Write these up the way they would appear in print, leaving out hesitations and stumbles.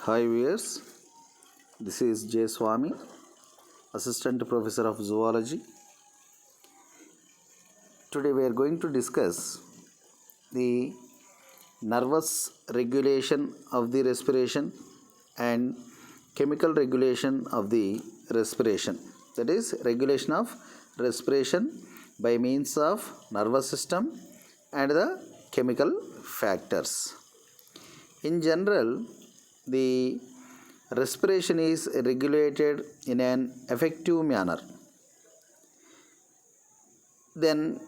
Hi viewers, this is J. Swami, Assistant Professor of Zoology. Today we are going to discuss the nervous regulation of the respiration and chemical regulation of the respiration. That is, regulation of respiration by means of nervous system and the chemical factors. In general, the respiration is regulated in an effective manner. Then,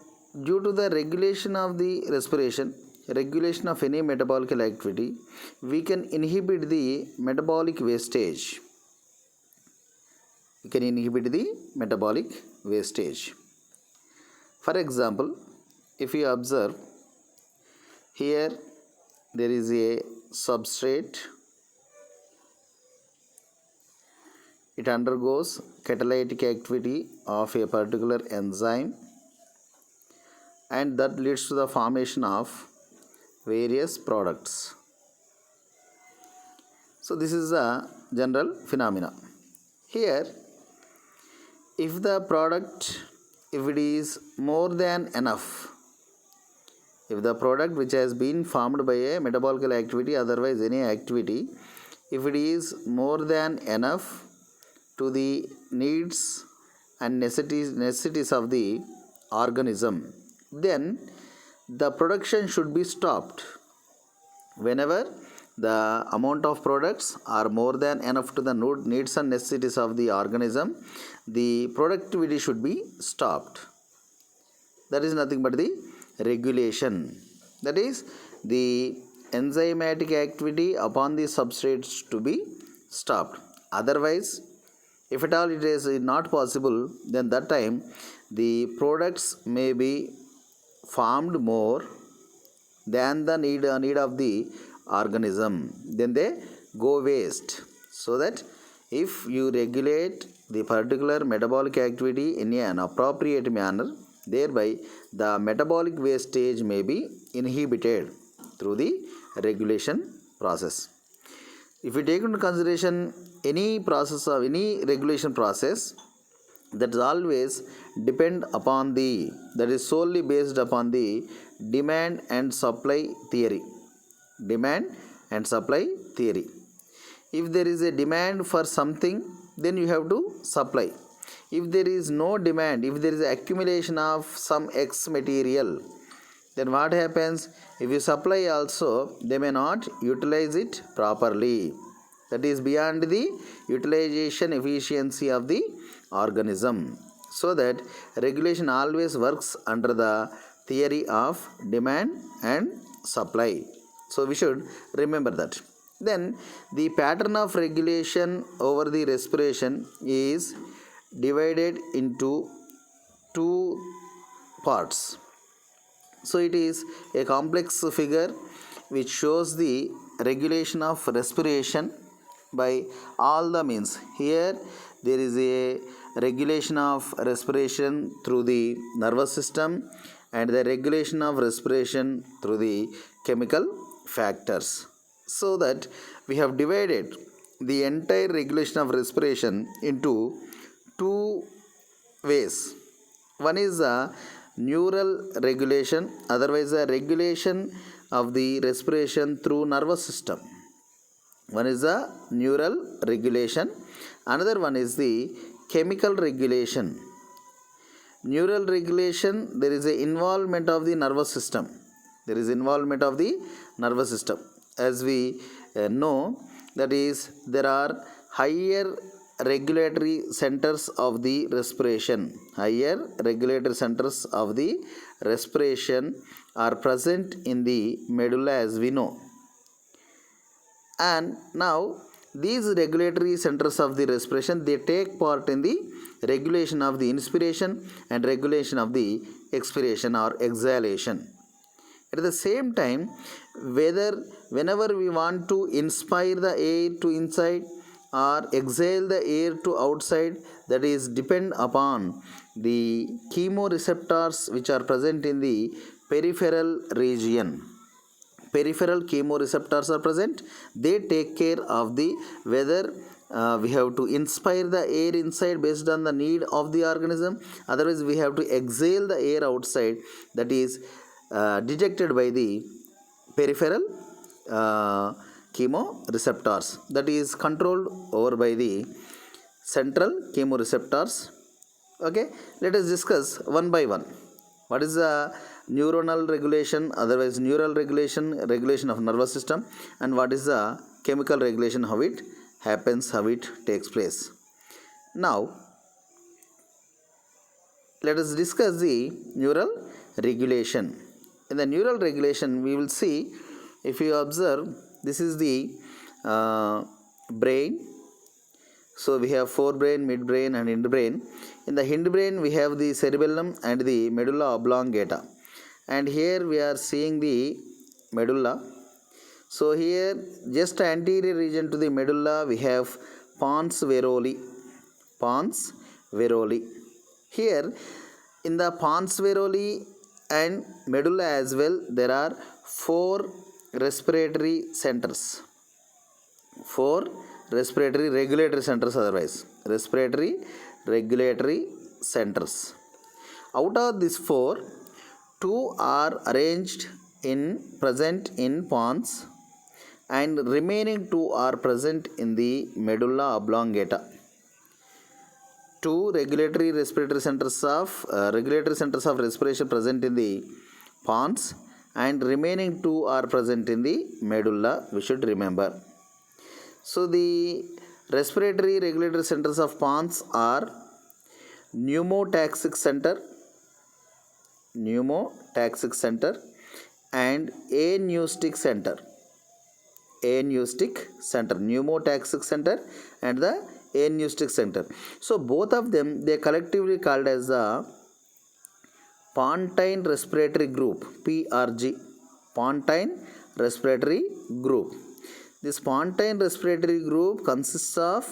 due to the regulation of the respiration, regulation of any metabolic activity, we can inhibit the metabolic wastage. We can inhibit the metabolic wastage. For example, if you observe here, there is a substrate. It undergoes catalytic activity of a particular enzyme, and that leads to the formation of various products. So this is a general phenomena. Here, if the product, if it is more than enough, if the product which has been formed by a metabolic activity, otherwise any activity, if it is more than enough to the needs and necessities of the organism, then the production should be stopped. Whenever the amount of products are more than enough to the needs and necessities of the organism, the productivity should be stopped. That is nothing but the regulation. That is, the enzymatic activity upon the substrates to be stopped. Otherwise, if at all it is not possible, then that time the products may be formed more than the need of the organism. Then they go waste. So that if you regulate the particular metabolic activity in an appropriate manner, thereby the metabolic wastage may be inhibited through the regulation process. If we take into consideration any process of any regulation process, that is always depend upon that is solely based upon the demand and supply theory. Demand and supply theory. If there is a demand for something, then you have to supply. If there is no demand, if there is accumulation of some X material, then what happens? If you supply also, they may not utilize it properly. That is beyond the utilization efficiency of the organism. So that regulation always works under the theory of demand and supply. So we should remember that. Then the pattern of regulation over the respiration is divided into two parts. So it is a complex figure which shows the regulation of respiration by all the means. Here there is a regulation of respiration through the nervous system and the regulation of respiration through the chemical factors. So that we have divided the entire regulation of respiration into two ways. One is a neural regulation, otherwise a regulation of the respiration through nervous system. One is the neural regulation, another one is the chemical regulation. Neural regulation, there is a involvement of the nervous system. There is involvement of the nervous system. As we know, that is, there are higher regulatory centers of the respiration. Higher regulatory centers of the respiration are present in the medulla, as we know. And now these regulatory centers of the respiration, they take part in the regulation of the inspiration and regulation of the expiration or exhalation. At the same time, whenever we want to inspire the air to inside or exhale the air to outside, that is depend upon the chemoreceptors which are present in the peripheral region. peripheral chemoreceptors are present. They take care of the whether we have to inspire the air inside based on the need of the organism, otherwise we have to exhale the air outside, that is detected by the peripheral chemoreceptors, that is controlled over by the central chemoreceptors. Okay, let us discuss one by one. What is the neuronal regulation, otherwise neural regulation of nervous system, and what is the chemical regulation, how it happens, how it takes place. Now let us discuss the neural regulation. In the neural regulation we will see, if you observe, this is the brain. So we have forebrain, midbrain and hindbrain. In the hindbrain we have the cerebellum and the medulla oblongata, and here we are seeing the medulla. So here just anterior region to the medulla we have pons varolii. Pons varolii. Here in the pons varolii and medulla as well, there are 4 respiratory centers. 4 respiratory regulatory centers, otherwise respiratory regulatory centers. Out of these 4, 2 are arranged present in pons, and remaining 2 are present in the medulla oblongata. 2 regulatory centers of respiration present in the pons, and remaining 2 are present in the medulla, we should remember. So the respiratory regulatory centers of pons are pneumotaxic center and aneustic center. Pneumotaxic center and the aneustic center. So both of them, they collectively called as the pontine respiratory group, PRG, pontine respiratory group. This pontine respiratory group consists of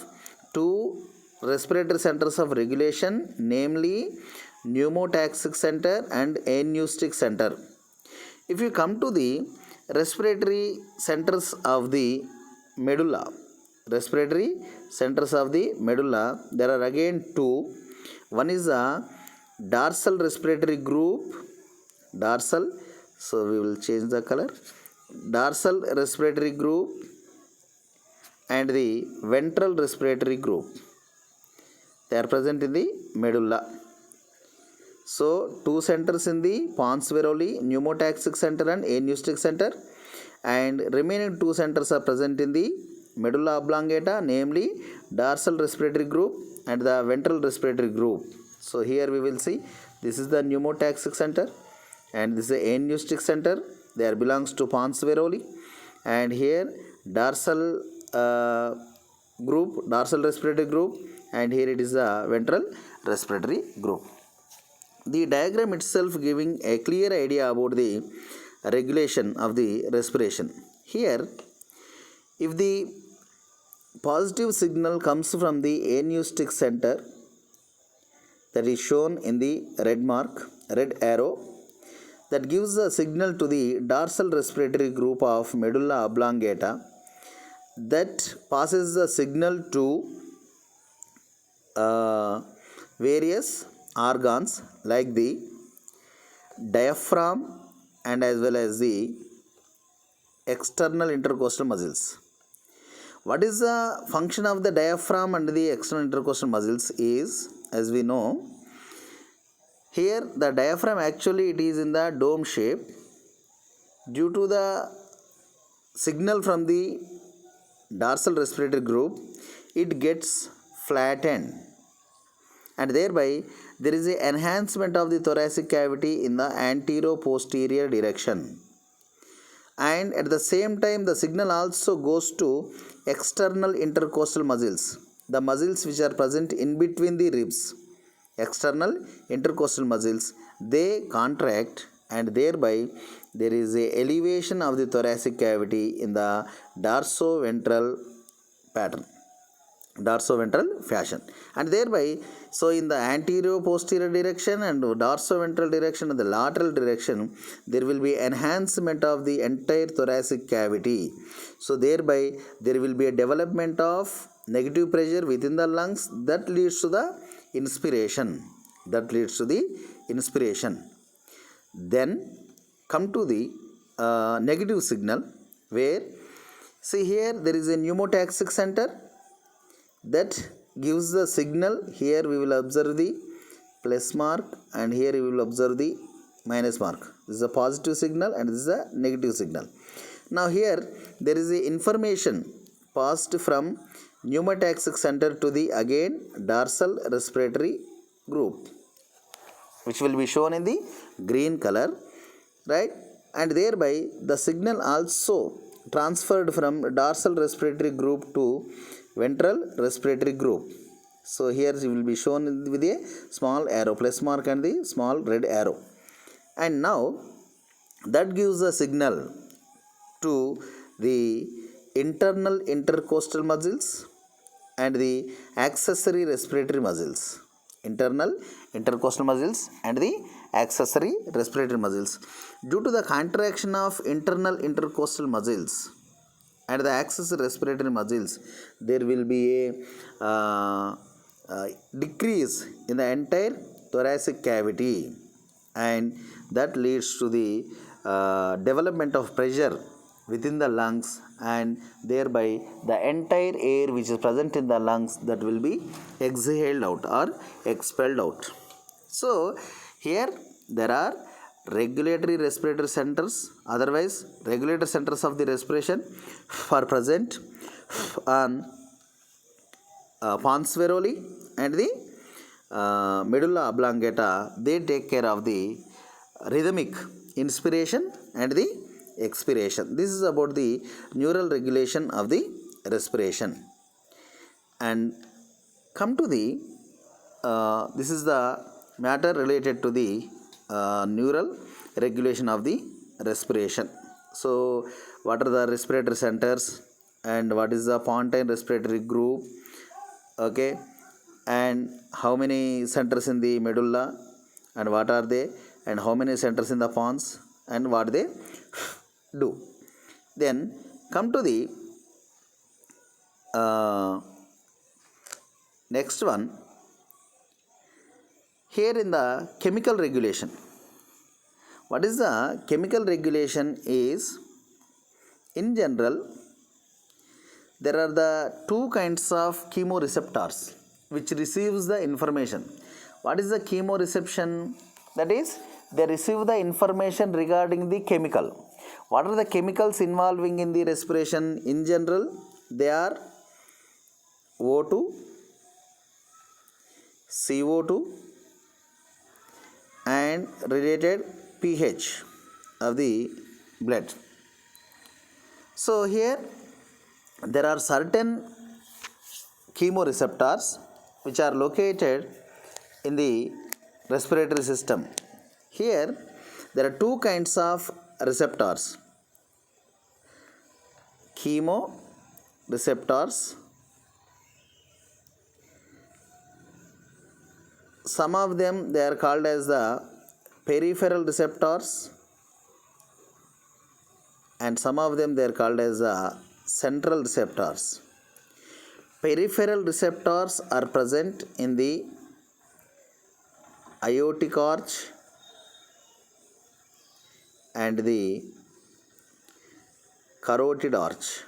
2 respiratory centers of regulation, namely pneumotaxic center and aneustic center. If you come to the respiratory centers of the medulla, there are again 2. One is a dorsal respiratory group, dorsal, so we will change the color, dorsal respiratory group, and the ventral respiratory group. They are present in the medulla. So 2 centers in the pons varolii, pneumotaxic center and aneustic center, and remaining 2 centers are present in the medulla oblongata, namely dorsal respiratory group and the ventral respiratory group. So here we will see, this is the pneumotaxic center and this is the aneustic center. There belongs to pons varolii, and here dorsal respiratory group, and here it is the ventral respiratory group. The diagram itself giving a clear idea about the regulation of the respiration. Here, if the positive signal comes from the aneustic center, that is shown in the red arrow, that gives a signal to the dorsal respiratory group of medulla oblongata, that passes the signal to various organs like the diaphragm and as well as the external intercostal muscles. What is the function of the diaphragm and the external intercostal muscles is, as we know, here the diaphragm actually it is in the dome shape. Due to the signal from the dorsal respiratory group, it gets flattened, and thereby there is an enhancement of the thoracic cavity in the antero-posterior direction. And at the same time, the signal also goes to external intercostal muscles, the muscles which are present in between the ribs. External intercostal muscles, they contract, and thereby there is a elevation of the thoracic cavity in the dorsoventral pattern. dorsoventral fashion, and thereby, so in the anterior posterior direction and dorsoventral direction and the lateral direction, there will be enhancement of the entire thoracic cavity. So thereby there will be a development of negative pressure within the lungs that leads to the inspiration, then come to the negative signal, where, see here, there is a pneumotaxic center that gives the signal. Here we will observe the plus mark, and here we will observe the minus mark. This is a positive signal and this is a negative signal. Now here there is a information passed from pneumotaxic center to the again dorsal respiratory group, which will be shown in the green color, right? And thereby the signal also transferred from dorsal respiratory group to ventral respiratory group. So here it will be shown with a small arrow, plus mark and the small red arrow. And now that gives a signal to the internal intercostal muscles and the accessory respiratory muscles. Internal intercostal muscles and the accessory respiratory muscles. Due to the contraction of internal intercostal muscles and the accessory respiratory muscles, there will be a decrease in the entire thoracic cavity, and that leads to the development of pressure within the lungs, and thereby the entire air which is present in the lungs, that will be exhaled out or expelled out. So here there are regulatory respiratory centers, otherwise regulatory centers of the respiration are present on pons varoli and the medulla oblongata. They take care of the rhythmic inspiration and the expiration. This is about the neural regulation of the respiration. And come to the this is the matter related to the neural regulation of the respiration. So what are the respiratory centers and what is the pontine respiratory group, okay, and how many centers in the medulla and what are they, and how many centers in the pons and what they do. Then come to the next one. Here in the chemical regulation, what is the chemical regulation is, in general, there are the two kinds of chemoreceptors which receives the information. What is the chemoreception? That is, they receive the information regarding the chemical. What are the chemicals involving in the respiration? In general, they are O2, CO2 and related pH of the blood. So here there are certain chemoreceptors which are located in the respiratory system. Here there are two kinds of receptors: chemoreceptors. Some of them they are called as the peripheral receptors, and some of them they are called as the central receptors. Peripheral receptors are present in the aortic arch and the carotid arch.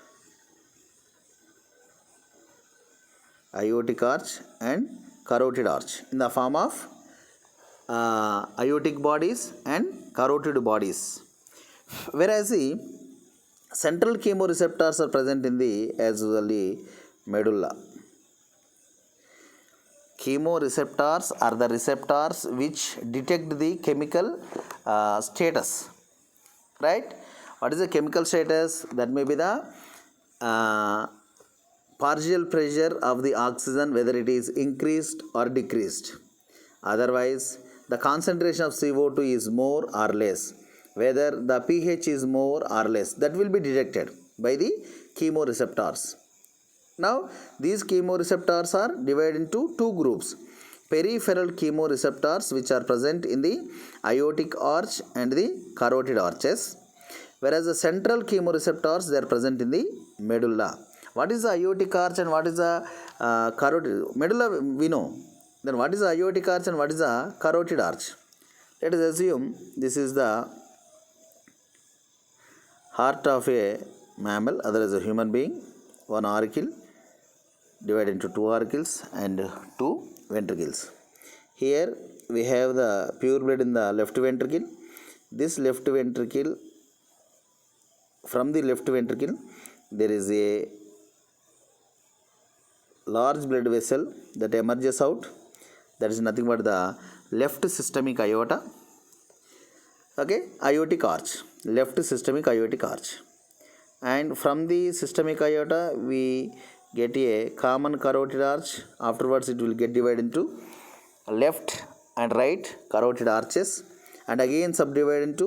Aortic arch and carotid arch in the form of aortic bodies and carotid bodies, whereas the central chemoreceptors are present in the as usually medulla. Chemoreceptors are the receptors which detect the chemical status, right? What is the chemical status? That may be the partial pressure of the oxygen, whether it is increased or decreased. Otherwise, the concentration of CO2 is more or less, whether the pH is more or less, that will be detected by the chemoreceptors. Now these chemoreceptors are divided into two groups: peripheral chemoreceptors, which are present in the aortic arch and the carotid arches, whereas the central chemoreceptors, they are present in the medulla. What is the aortic arch and what is the carotid? Medulla we know. Then what is the aortic arch and what is the carotid arch? Let us assume this is the heart of a mammal, other as a human being. One auricle divided into two auricles and two ventricles. Here we have the pure blood in the left ventricle. This left ventricle, from the left ventricle, there is a large blood vessel that emerges out. That is nothing but the left systemic aorta. Okay, aortic arch, left systemic aortic arch. And from the systemic aorta we get a common carotid arch. Afterwards it will get divided into left and right carotid arches, and again subdivided into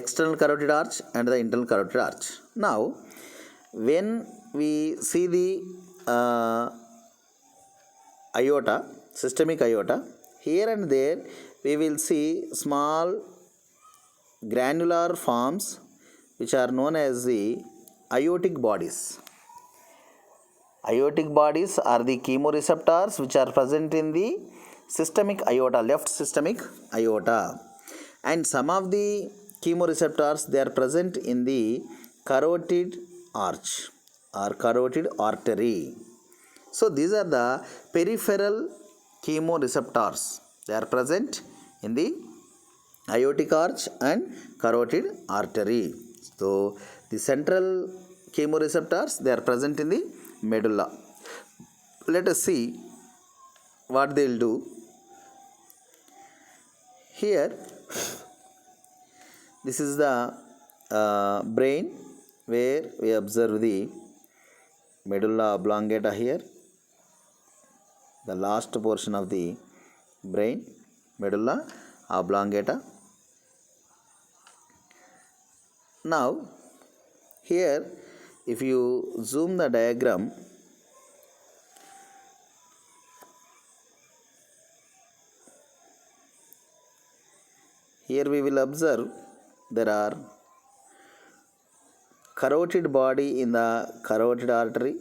external carotid arch and the internal carotid arch. Now when we see the aorta, systemic aorta, here and there we will see small granular forms which are known as the aortic bodies. Aortic bodies are the chemoreceptors which are present in the systemic aorta, left systemic aorta, and some of the chemoreceptors, they are present in the carotid arch or carotid artery. So these are the peripheral chemoreceptors. They are present in the aortic arch and carotid artery. So the central chemoreceptors, they are present in the medulla. Let us see what they will do. Here this is the brain, where we observe the medulla oblongata here, the last portion of the brain, medulla oblongata. Now here if you zoom the diagram, here we will observe there are carotid body in the carotid artery.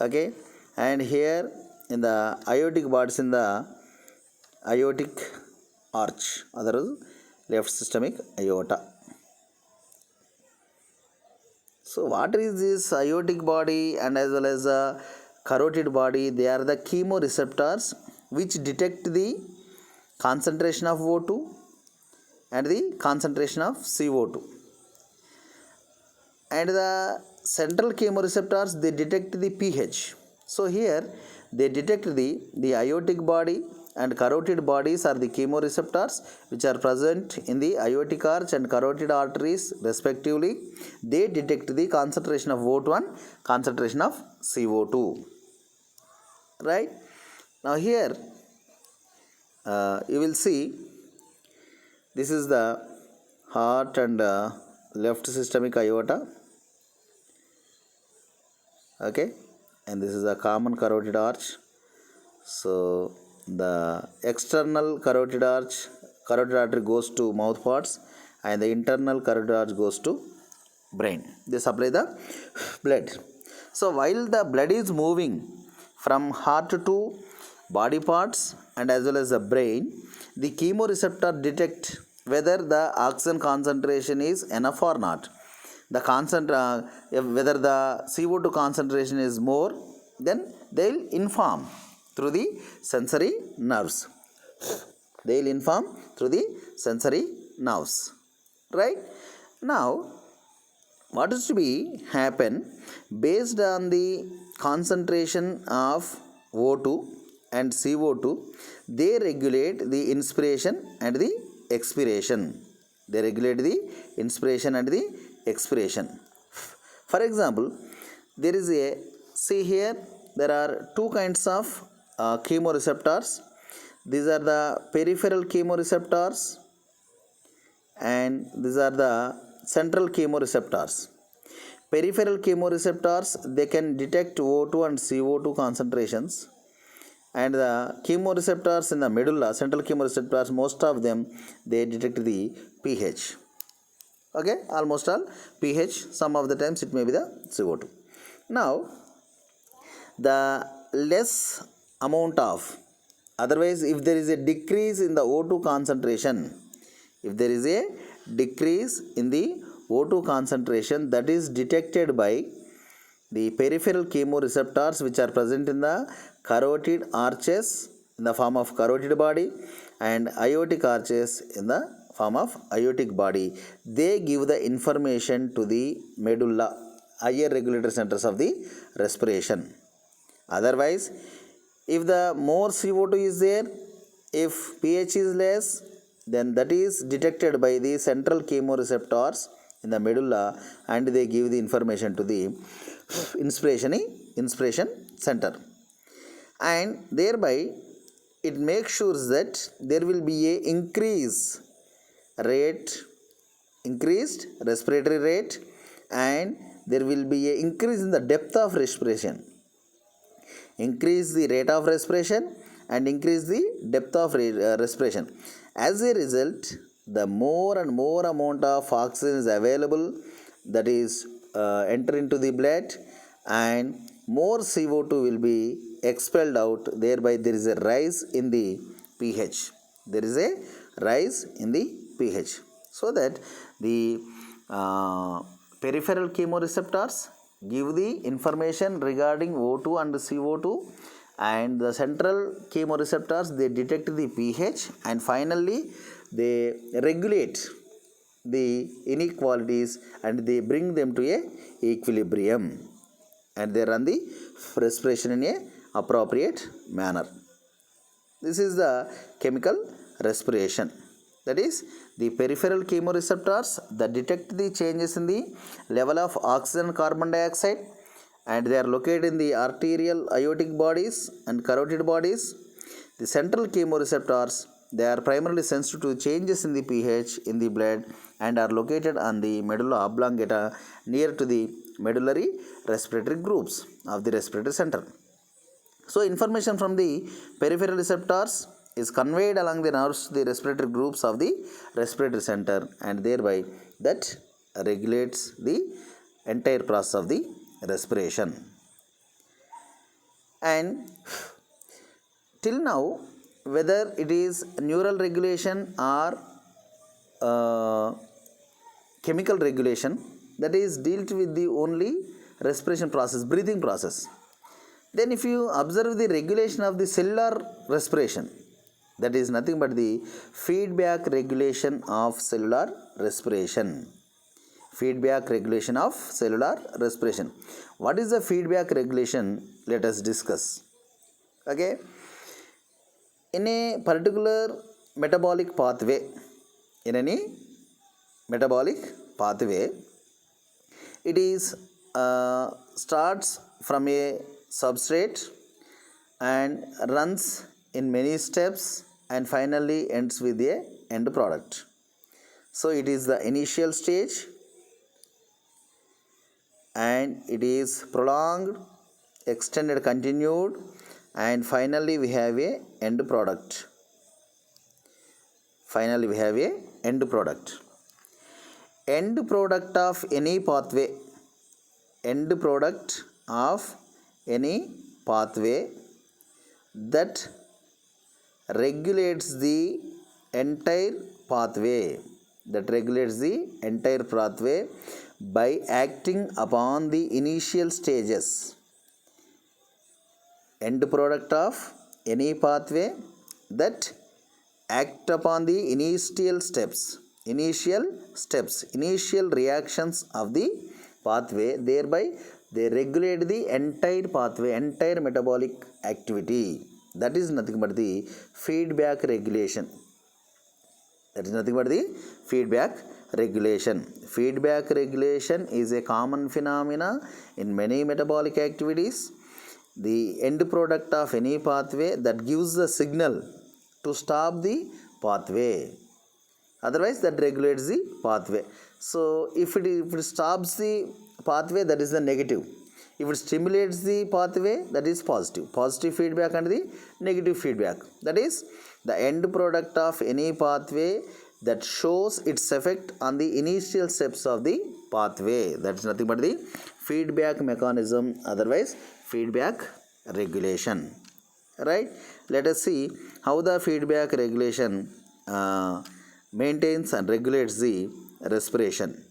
Okay, and here in the aortic bodies in the aortic arch, otherwise left systemic aorta. So what is this aortic body and as well as the carotid body? They are the chemoreceptors which detect the concentration of O2 and the concentration of CO2. And the central chemoreceptors, they detect the pH. So here they detect the aortic body and carotid bodies are the chemoreceptors which are present in the aortic arch and carotid arteries respectively. They detect the concentration of O2 and concentration of CO2. Right? Now here you will see this is the heart and left systemic aorta. Okay, and this is a common carotid arch. So the external carotid artery goes to mouth parts, and the internal carotid arch goes to brain. They supply the blood. So while the blood is moving from heart to body parts and as well as the brain, the chemoreceptor detect whether the oxygen concentration is enough or not. Whether the CO2 concentration is more, then they will inform through the sensory nerves. They will inform through the sensory nerves. Right? Now, what is to be happen based on the concentration of O2 and CO2, they regulate the inspiration and the expiration. They regulate the inspiration and the expiration. For example, there is see here, there are two kinds of chemoreceptors. These are the peripheral chemoreceptors and these are the central chemoreceptors. Peripheral chemoreceptors, they can detect O2 and CO2 concentrations, and the chemoreceptors in the medulla, central chemoreceptors, most of them they detect the pH. Okay, almost all pH, some of the times it may be the CO2. Now, the less amount of, otherwise if there is a decrease in the O2 concentration, if there is a decrease in the O2 concentration, that is detected by the peripheral chemoreceptors which are present in the carotid arches in the form of carotid body and aortic arches in the form of aortic body. They give the information to the medulla, higher regulator centers of the respiration. Otherwise, if the more CO2 is there, if pH is less, then that is detected by the central chemoreceptors in the medulla, and they give the information to the inspiration center, and thereby it makes sure that there will be a increased respiratory rate, and there will be a increase in the depth of respiration, increase the rate of respiration and increase the depth of respiration. As a result, the more and more amount of oxygen is available, that is enter into the blood, and more CO2 will be expelled out. Thereby there is a rise in the pH. There is a rise in the pH. So that the peripheral chemoreceptors give the information regarding O2 and CO2, and the central chemoreceptors they detect the pH, and finally they regulate the inequalities and they bring them to a equilibrium, and they run the respiration in a appropriate manner. This is the chemical respiration. That is, the peripheral chemoreceptors that detect the changes in the level of oxygen and carbon dioxide, and they are located in the arterial aortic bodies and carotid bodies. The central chemoreceptors, they are primarily sensitive to changes in the pH in the blood and are located on the medulla oblongata near to the medullary respiratory groups of the respiratory center. So, information from the peripheral receptors is conveyed along the nerves to the respiratory groups of the respiratory center, and thereby that regulates the entire process of the respiration. And till now, whether it is neural regulation or chemical regulation, that is dealt with the only respiration process, breathing process. Then if you observe the regulation of the cellular respiration, that is nothing but the feedback regulation of cellular respiration. Feedback regulation of cellular respiration. What is the feedback regulation? Let us discuss. Okay. In a particular metabolic pathway, it is starts from a substrate and runs in many steps and finally ends with a end product. So it is the initial stage, and it is prolonged, extended, continued, and finally we have a end product. End product of any pathway, that regulates the entire pathway, by acting upon the initial stages. End product of any pathway that act upon the initial reactions of the pathway, thereby they regulate the entire pathway, entire metabolic activity. That is nothing but the feedback regulation. Feedback regulation is a common phenomena in many metabolic activities. The end product of any pathway that gives the signal to stop the pathway. Otherwise, that regulates the pathway. So if it stops the pathway, that is the negative. If it stimulates the pathway, that is positive. Positive feedback and the negative feedback. That is the end product of any pathway that shows its effect on the initial steps of the pathway. That is nothing but the feedback mechanism, otherwise feedback regulation. Right? Let us see how the feedback regulation maintains and regulates the respiration.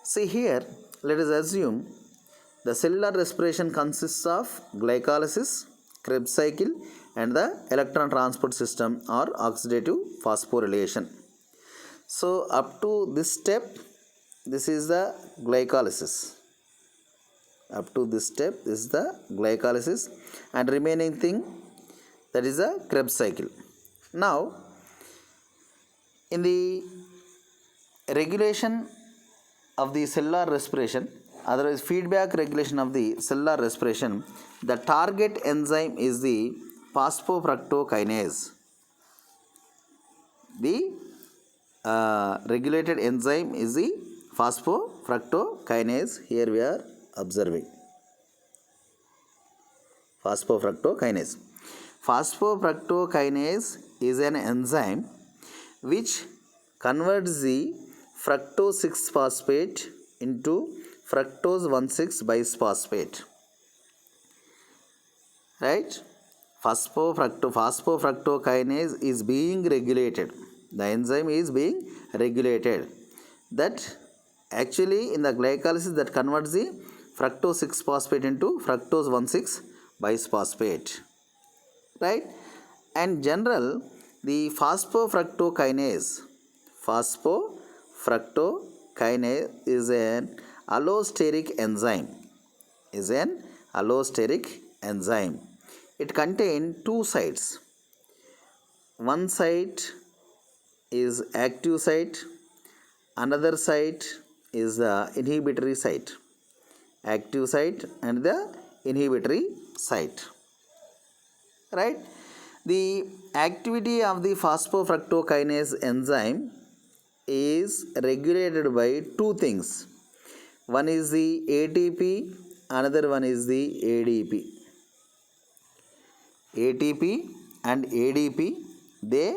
See here, let us assume the cellular respiration consists of glycolysis, Krebs cycle, and the electron transport system or oxidative phosphorylation. So up to this step, this is the glycolysis. Up to this step, this is the glycolysis, and remaining thing, that is the Krebs cycle. Now, in the regulation of the cellular respiration, otherwise feedback regulation of the cellular respiration, the target enzyme is the phosphofructokinase. The regulated enzyme is the phosphofructokinase. Here we are observing phosphofructokinase. Phosphofructokinase is an enzyme which converts the fructose 6-phosphate into fructose 1,6-bisphosphate. Right? Phosphofructokinase is being regulated. The enzyme is being regulated. That actually in the glycolysis, that converts the fructose 6-phosphate into fructose 1,6-bisphosphate. Right? And general, the phosphofructokinase is an allosteric enzyme. It contains two sites. One site is active site, another site is the inhibitory site. Active site and the inhibitory site. Right? The activity of the phosphofructokinase enzyme is regulated by two things. One is the ATP, another one is the ADP. ATP and ADP, they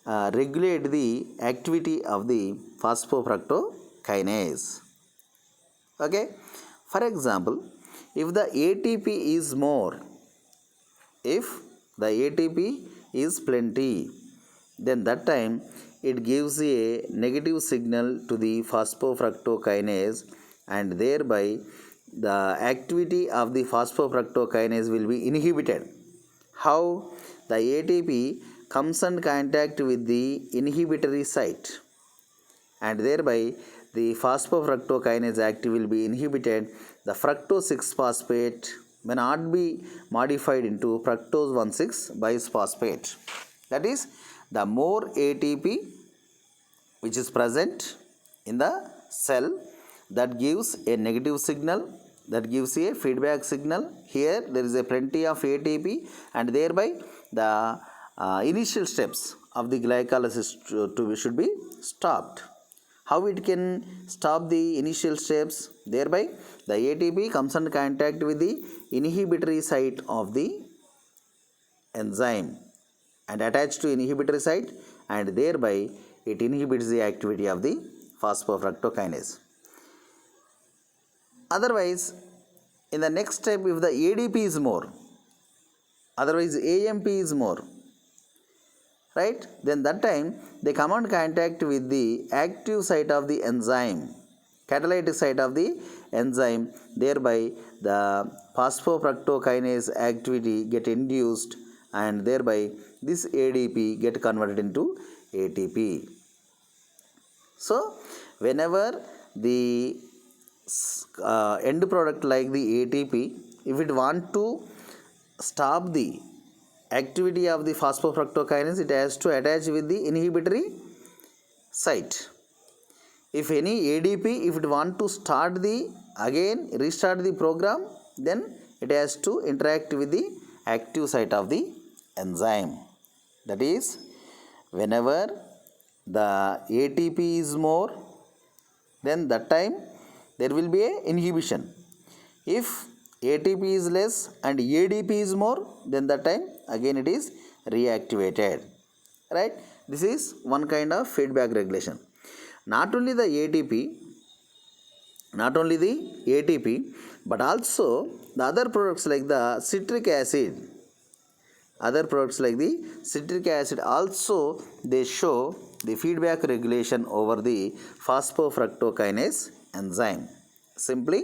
regulate the activity of the phosphofructokinase. Okay? For example, if the ATP is more, if the ATP is plenty, then that time it gives a negative signal to the phosphofructokinase, and thereby the activity of the phosphofructokinase will be inhibited. How? The ATP comes in contact with the inhibitory site, and thereby the phosphofructokinase activity will be inhibited. The fructose 6-phosphate may not be modified into fructose 1,6-bisphosphate. That is, the more ATP which is present in the cell, that gives a negative signal, that gives a feedback signal. Here there is a plenty of ATP, and thereby the initial steps of the glycolysis should be stopped. How it can stop the initial steps? Thereby the ATP comes in contact with the inhibitory site of the enzyme and attached to inhibitory site, and thereby it inhibits the activity of the phosphofructokinase. Otherwise, in the next step, if the ADP is more, otherwise AMP is more, right, then that time they come in contact with the active site of the enzyme, catalytic site of the enzyme, thereby the phosphofructokinase activity get induced, and thereby this ADP get converted into ATP. So whenever the end product like the ATP, if it want to stop the activity of the phosphofructokinase, it has to attach with the inhibitory site. If any ADP, if it want to start the restart the program, then it has to interact with the active site of the enzyme. That is, whenever the ATP is more, then that time there will be a inhibition. If ATP is less and ADP is more, then that time again it is reactivated. Right? This is one kind of feedback regulation. Not only the ATP, but also the other products like the citric acid. Other products like the citric acid also, they show the feedback regulation over the phosphofructokinase enzyme. Simply,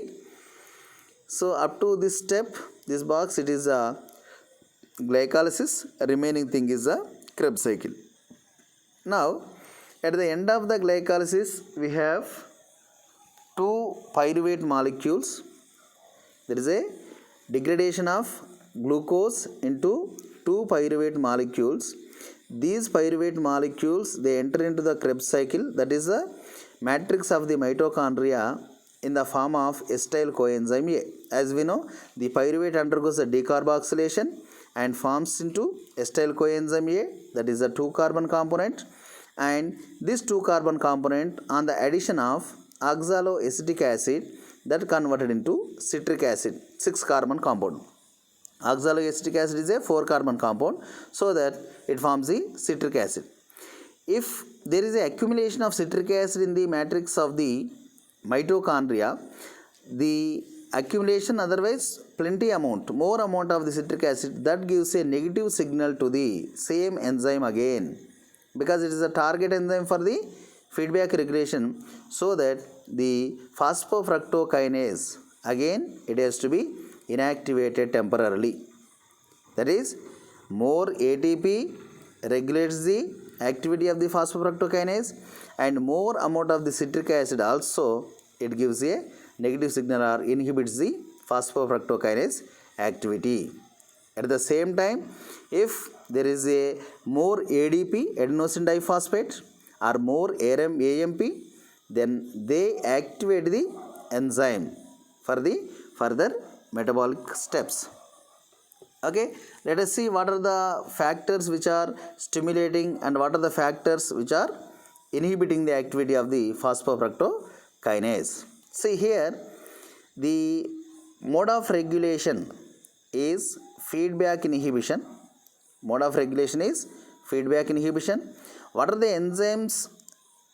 so up to this step, this box, it is a glycolysis, remaining thing is a Krebs cycle. Now at the end of the glycolysis, we have two pyruvate molecules. There is a degradation of glucose into two pyruvate molecules. These pyruvate molecules, they enter into the Krebs cycle, that is the matrix of the mitochondria, in the form of acetyl coenzyme A. As we know, the pyruvate undergoes a decarboxylation and forms into acetyl coenzyme A, that is a 2-carbon component, and this 2-carbon component, on the addition of oxaloacetic acid, that converted into citric acid, 6-carbon compound. Oxaloacetic acid is a 4-carbon compound, so that it forms the citric acid. If there is a accumulation of citric acid in the matrix of the mitochondria, the accumulation, otherwise plenty amount, more amount of the citric acid, that gives a negative signal to the same enzyme again, because it is a target enzyme for the feedback regulation, so that the phosphofructokinase, again it has to be inactivated temporarily. That is, more ATP regulates the activity of the phosphofructokinase, and more amount of the citric acid also, it gives a negative signal or inhibits the phosphofructokinase activity. At the same time, if there is a more ADP, adenosine diphosphate, or more AMP, then they activate the enzyme for the further metabolic steps. Okay, let us see what are the factors which are stimulating and what are the factors which are inhibiting the activity of the phosphofructokinase. See here, the mode of regulation is feedback inhibition. Mode of regulation is feedback inhibition. What are the enzymes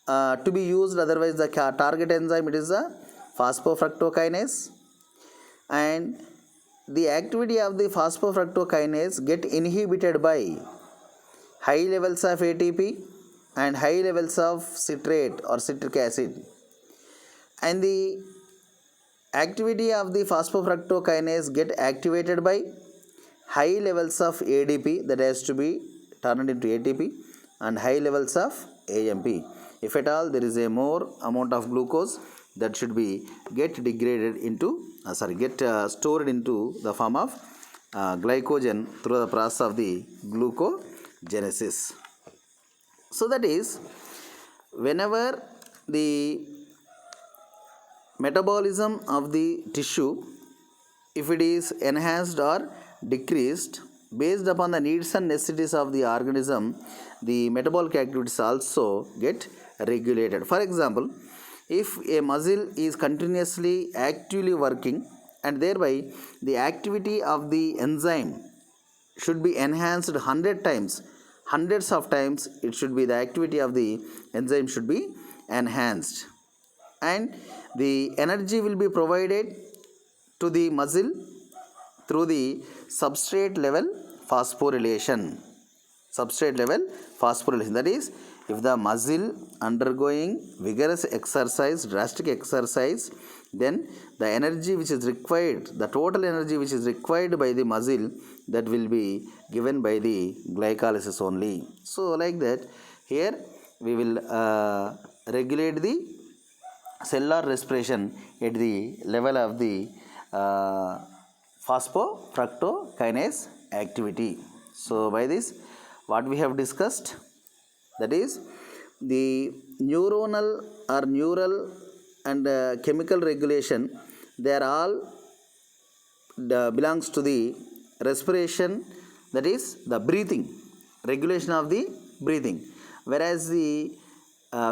to be used? Otherwise, the target enzyme, it is the phosphofructokinase, and the activity of the phosphofructokinase get inhibited by high levels of ATP and high levels of citrate or citric acid, and the activity of the phosphofructokinase get activated by high levels of ADP, that has to be turned into ATP, and high levels of AMP. If at all there is a more amount of glucose, that should be get degraded into stored into the form of glycogen through the process of the glucogenesis. So that is, whenever the metabolism of the tissue, if it is enhanced or decreased based upon the needs and necessities of the organism, the metabolic activities also get regulated. For example, if a muscle is continuously actively working, and thereby the activity of the enzyme should be enhanced 100 times, hundreds of times, it should be the activity of the enzyme should be enhanced, and the energy will be provided to the muscle through the substrate level phosphorylation. That is, if the muscle undergoing vigorous exercise, drastic exercise, then the energy which is required, the total energy which is required by the muscle, that will be given by the glycolysis only. So like that, here we will regulate the cellular respiration at the level of the phosphofructokinase activity. So by this, what we have discussed, that is, the neuronal or neural and chemical regulation, they are all belongs to the respiration, that is the breathing, regulation of the breathing, whereas the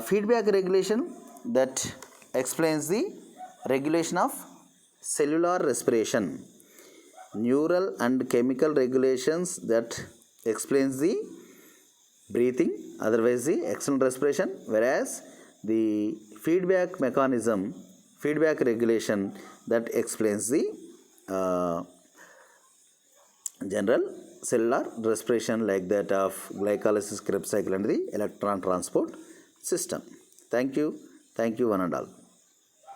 feedback regulation that explains the regulation of cellular respiration. Neural and chemical regulations that explains the breathing, otherwise the external respiration, whereas the feedback regulation that explains the general cellular respiration, like that of glycolysis, Krebs cycle, and the electron transport system. Thank you, one and all.